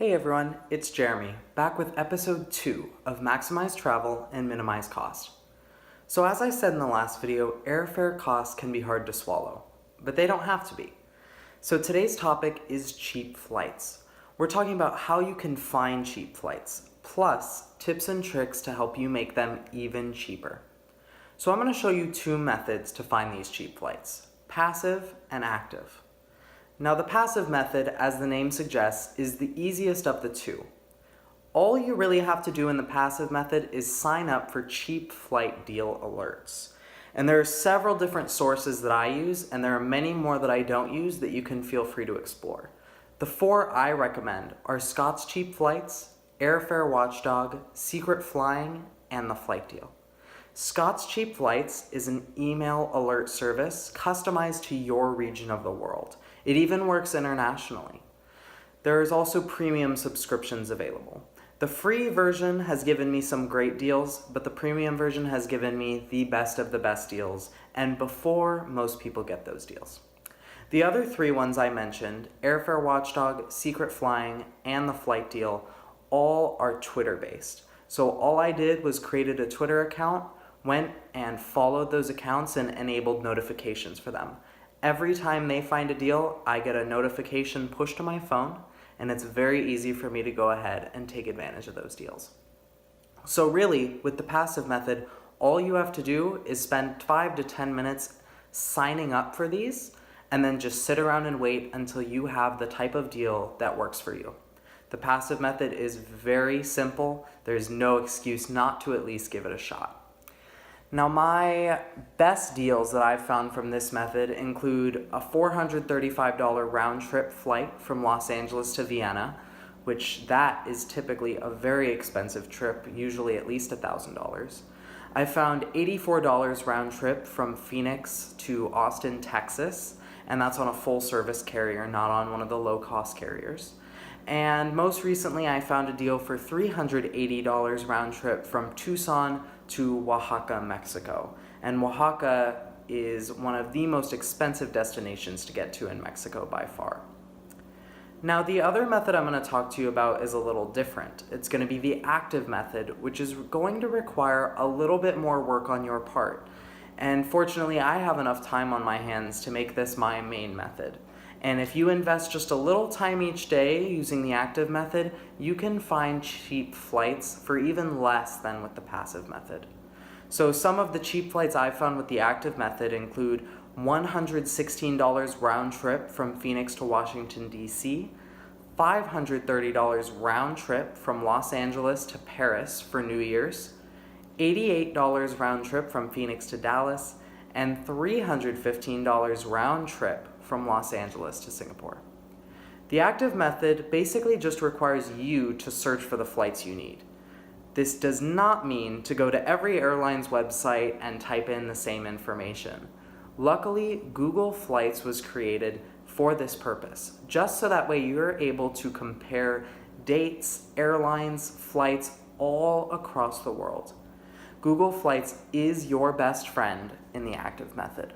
Hey everyone, it's Jeremy, back with episode 2 of Maximize Travel and Minimize Cost. So as I said in the last video, airfare costs can be hard to swallow, but they don't have to be. So today's topic is cheap flights. We're talking about how you can find cheap flights, plus tips and tricks to help you make them even cheaper. So I'm going to show you two methods to find these cheap flights, passive and active. Now the passive method, as the name suggests, is the easiest of the two. All you really have to do in the passive method is sign up for cheap flight deal alerts. And there are several different sources that I use, and there are many more that I don't use that you can feel free to explore. The four I recommend are Scott's Cheap Flights, Airfare Watchdog, Secret Flying, and The Flight Deal. Scott's Cheap Flights is an email alert service customized to your region of the world. It even works internationally. There is also premium subscriptions available. The free version has given me some great deals, but the premium version has given me the best of the best deals, and before most people get those deals. The other three ones I mentioned, Airfare Watchdog, Secret Flying, and The Flight Deal, all are Twitter-based. So all I did was created a Twitter account, went and followed those accounts and enabled notifications for them. Every time they find a deal, I get a notification pushed to my phone, and it's very easy for me to go ahead and take advantage of those deals. So really, with the passive method, all you have to do is spend 5 to 10 minutes signing up for these, and then just sit around and wait until you have the type of deal that works for you. The passive method is very simple. There's no excuse not to at least give it a shot. Now my best deals that I've found from this method include a $435 round-trip flight from Los Angeles to Vienna, which that is typically a very expensive trip, usually at least $1,000. I found $84 round-trip from Phoenix to Austin, Texas, and that's on a full-service carrier, not on one of the low-cost carriers. And most recently I found a deal for $380 round-trip from Tucson to Oaxaca, Mexico. And Oaxaca is one of the most expensive destinations to get to in Mexico by far. Now the other method I'm going to talk to you about is a little different. It's going to be the active method, which is going to require a little bit more work on your part. And fortunately, I have enough time on my hands to make this my main method. And if you invest just a little time each day using the active method, you can find cheap flights for even less than with the passive method. So some of the cheap flights I've found with the active method include $116 round trip from Phoenix to Washington, D.C., $530 round trip from Los Angeles to Paris for New Year's, $88 round trip from Phoenix to Dallas, and $315 round trip from Los Angeles to Singapore. The active method basically just requires you to search for the flights you need. This does not mean to go to every airline's website and type in the same information. Luckily, Google Flights was created for this purpose, just so that way you're able to compare dates, airlines, flights all across the world. Google Flights is your best friend in the active method.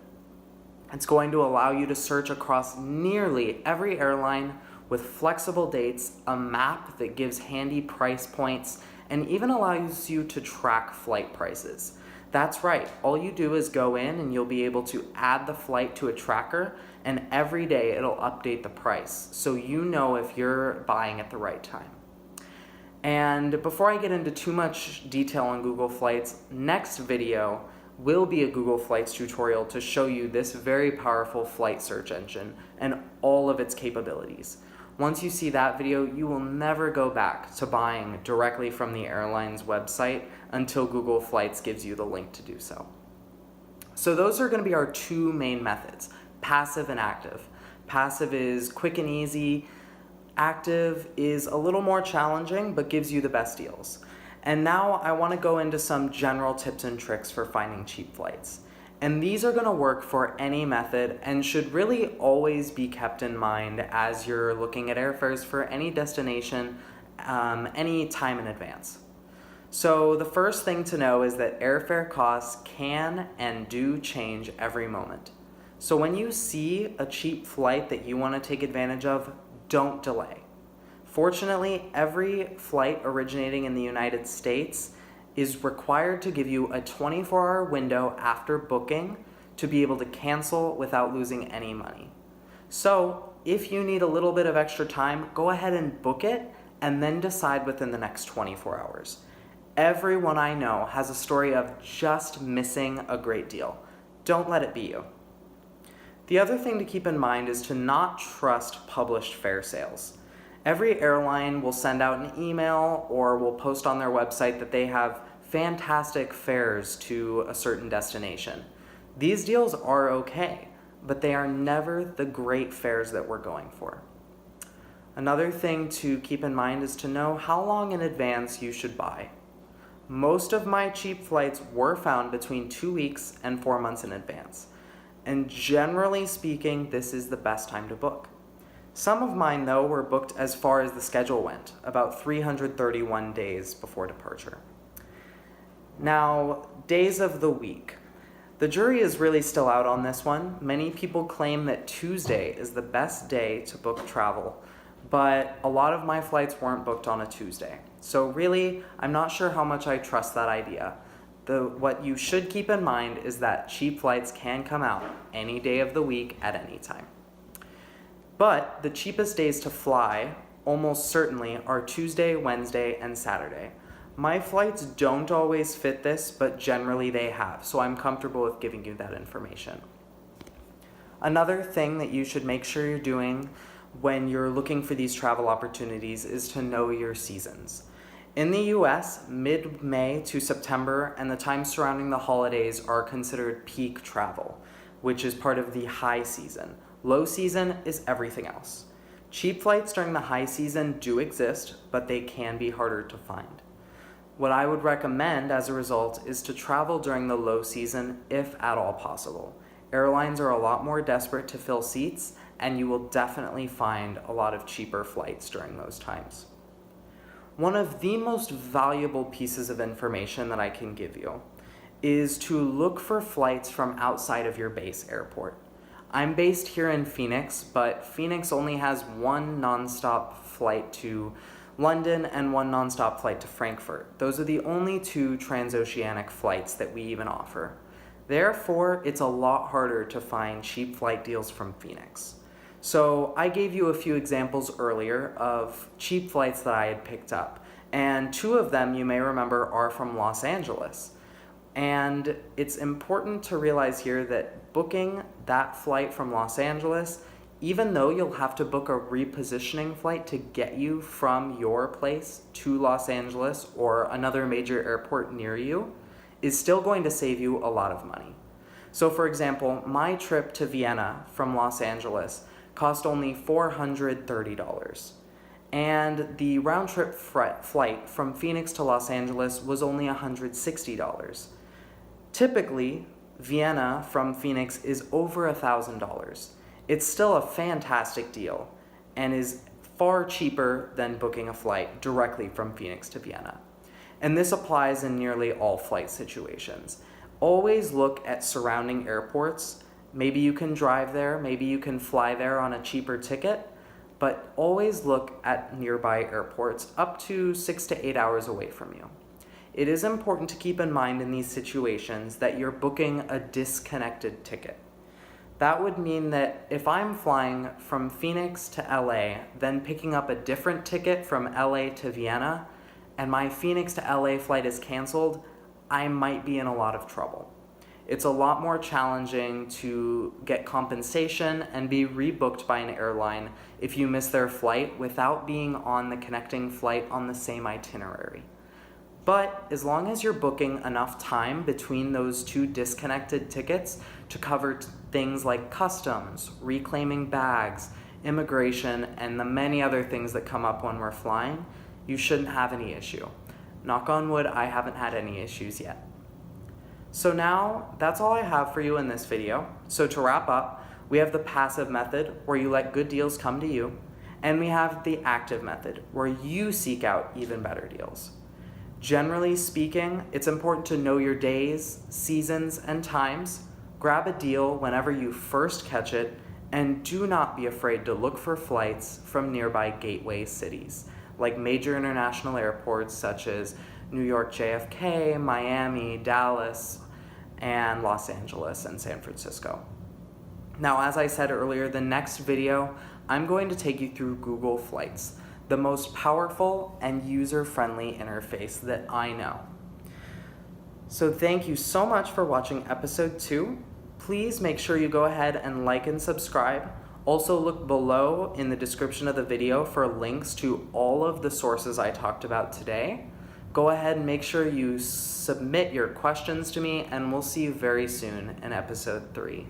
It's going to allow you to search across nearly every airline with flexible dates, a map that gives handy price points, and even allows you to track flight prices. That's right, all you do is go in and you'll be able to add the flight to a tracker, and every day it'll update the price, so you know if you're buying at the right time. And before I get into too much detail on Google Flights, next video will be a Google Flights tutorial to show you this very powerful flight search engine and all of its capabilities. Once you see that video, you will never go back to buying directly from the airline's website until Google Flights gives you the link to do so. So those are going to be our two main methods, passive and active. Passive is quick and easy. Active is a little more challenging, but gives you the best deals. And now I want to go into some general tips and tricks for finding cheap flights. And these are going to work for any method and should really always be kept in mind as you're looking at airfares for any destination, any time in advance. So the first thing to know is that airfare costs can and do change every moment. So when you see a cheap flight that you want to take advantage of, don't delay. Fortunately, every flight originating in the United States is required to give you a 24-hour window after booking to be able to cancel without losing any money. So, if you need a little bit of extra time, go ahead and book it and then decide within the next 24 hours. Everyone I know has a story of just missing a great deal. Don't let it be you. The other thing to keep in mind is to not trust published fare sales. Every airline will send out an email or will post on their website that they have fantastic fares to a certain destination. These deals are okay, but they are never the great fares that we're going for. Another thing to keep in mind is to know how long in advance you should buy. Most of my cheap flights were found between 2 weeks and 4 months in advance. And generally speaking, this is the best time to book. Some of mine, though, were booked as far as the schedule went, about 331 days before departure. Now, days of the week. The jury is really still out on this one. Many people claim that Tuesday is the best day to book travel, but a lot of my flights weren't booked on a Tuesday. So really, I'm not sure how much I trust that idea. What you should keep in mind is that cheap flights can come out any day of the week at any time. But the cheapest days to fly, almost certainly, are Tuesday, Wednesday, and Saturday. My flights don't always fit this, but generally they have, so I'm comfortable with giving you that information. Another thing that you should make sure you're doing when you're looking for these travel opportunities is to know your seasons. In the US, mid-May to September and the time surrounding the holidays are considered peak travel, which is part of the high season. Low season is everything else. Cheap flights during the high season do exist, but they can be harder to find. What I would recommend as a result is to travel during the low season if at all possible. Airlines are a lot more desperate to fill seats, and you will definitely find a lot of cheaper flights during those times. One of the most valuable pieces of information that I can give you is to look for flights from outside of your base airport. I'm based here in Phoenix, but Phoenix only has one nonstop flight to London and one nonstop flight to Frankfurt. Those are the only two transoceanic flights that we even offer. Therefore, it's a lot harder to find cheap flight deals from Phoenix. So I gave you a few examples earlier of cheap flights that I had picked up, and two of them you may remember are from Los Angeles. And it's important to realize here that booking that flight from Los Angeles, even though you'll have to book a repositioning flight to get you from your place to Los Angeles or another major airport near you, is still going to save you a lot of money. So for example, my trip to Vienna from Los Angeles cost only $430. And the round-trip flight from Phoenix to Los Angeles was only $160. Typically, Vienna from Phoenix is over $1,000. It's still a fantastic deal and is far cheaper than booking a flight directly from Phoenix to Vienna. And this applies in nearly all flight situations. Always look at surrounding airports. Maybe you can drive there, maybe you can fly there on a cheaper ticket, but always look at nearby airports up to 6 to 8 hours away from you. It is important to keep in mind in these situations that you're booking a disconnected ticket. That would mean that if I'm flying from Phoenix to LA, then picking up a different ticket from LA to Vienna, and my Phoenix to LA flight is canceled, I might be in a lot of trouble. It's a lot more challenging to get compensation and be rebooked by an airline if you miss their flight without being on the connecting flight on the same itinerary. But as long as you're booking enough time between those two disconnected tickets to cover things like customs, reclaiming bags, immigration, and the many other things that come up when we're flying, you shouldn't have any issue. Knock on wood, I haven't had any issues yet. So now, that's all I have for you in this video. So to wrap up, we have the passive method, where you let good deals come to you, and we have the active method, where you seek out even better deals. Generally speaking, it's important to know your days, seasons, and times, grab a deal whenever you first catch it, And do not be afraid to look for flights from nearby gateway cities, like major international airports such as New York JFK, Miami, Dallas, and Los Angeles and San Francisco. Now, as I said earlier, the next video, I'm going to take you through Google Flights, the most powerful and user-friendly interface that I know. So thank you so much for watching episode 2. Please make sure you go ahead and like and subscribe. Also look below in the description of the video for links to all of the sources I talked about today. Go ahead and make sure you submit your questions to me, and we'll see you very soon in episode 3.